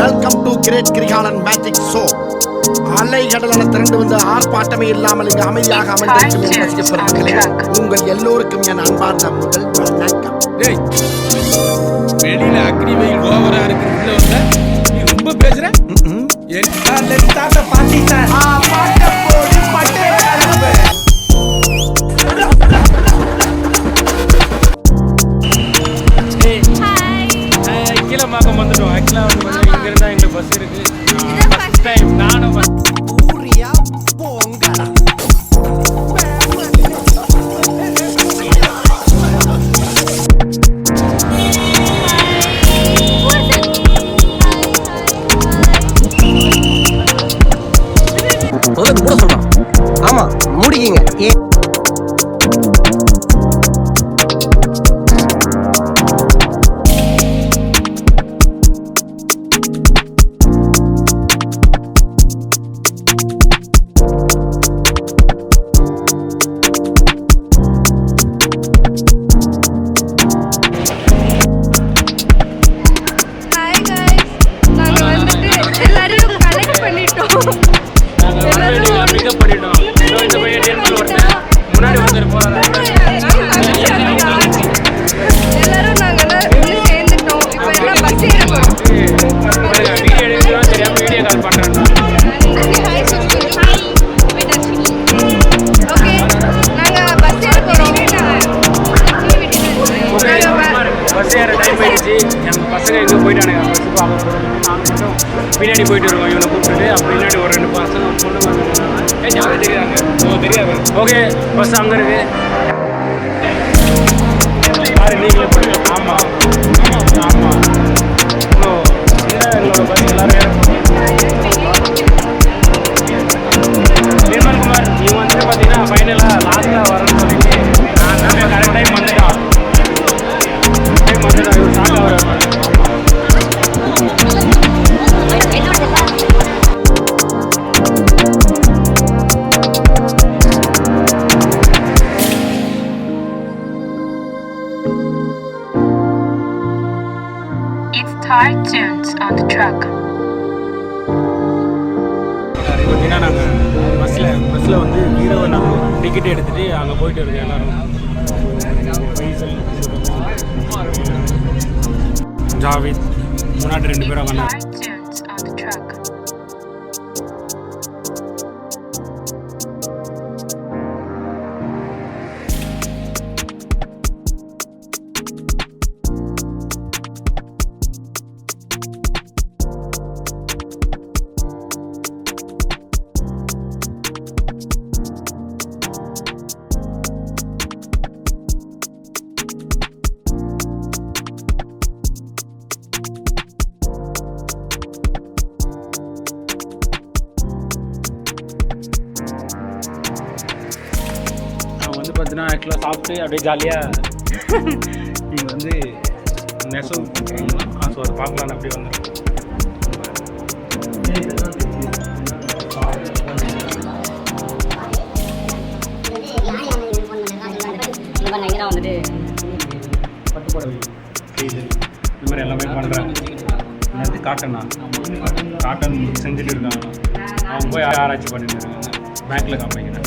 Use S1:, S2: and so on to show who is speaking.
S1: Welcome to great Kirikalan magic show. அலைகடலான திரண்டு வந்து ஆர்ப்பாட்டமே இல்லாமல் இங்கு அமைதியாக அமர்ந்திருக்கும் உங்கள் எல்லோருக்கும் என் அன்பார்ந்த முதல் வணக்கம்.
S2: வெளியில அக்னி வெயில் ஓவரா இருக்கு, உள்ள வந்த நீ ரொம்ப பேசுற. கீழமாக்கம் வந்துட்டோம். ஆக்சுவலா வந்து இங்க இருந்தா எங்களுக்கு பஸ் இருக்கு. ஃபர்ஸ்ட் டைம் நானும் ஊரியா போங்கடா.
S3: கூட சொல்றான். ஆமா முடிக்கீங்க. பின்னாடி போயிட்டு இருக்கோம். இவனை கூப்பிட்டு அப்படி பின்னாடி ஒரு 2 பசங்க பொண்ணு தெரியாது. ஓகே பஸ் அங்கே இருக்கு. யாரு நீங்களே போயிட்டு? ஆமாம் ஆமாம். எங்களோட பஸ் எல்லாரும் நிர்மல்குமார் இவங்க வந்துட்டு பார்த்தீங்கன்னா ஃபைனலாக லாஸ்ட்டாக வரணும்னு சொல்லிட்டு நான் கரெக்ட் டைம் வந்துட்டான். இவர் சாக்கா வர.
S4: Tunes on the truck.
S2: பார்த்தீங்கன்னா நாங்கள் பஸ்ஸில் வந்து ஹீரோவை நாங்கள் டிக்கெட் எடுத்துகிட்டு அங்கே போயிட்டு இருக்கோம். எல்லோரும் ஜாவித் முன்னாடி 2 பேரும் வந்தாங்க. பார்த்தீங்கன்னா ஆக்சுவலாக சாப்பிட்டு அப்படியே ஜாலியாக நீங்கள் வந்து நெசவு ஸோ அதை பார்க்கலான்னு அப்படியே வந்துடும்.
S5: வந்துட்டு
S2: இது மாதிரி எல்லாமே பண்ணுறாங்க. என்னது காட்டன் செஞ்சுட்டு இருக்காங்க. அவங்க போய் ஆராய்ச்சி பண்ணிட்டு இருக்காங்க. பேங்க்கில் காமிக்கிறேன்.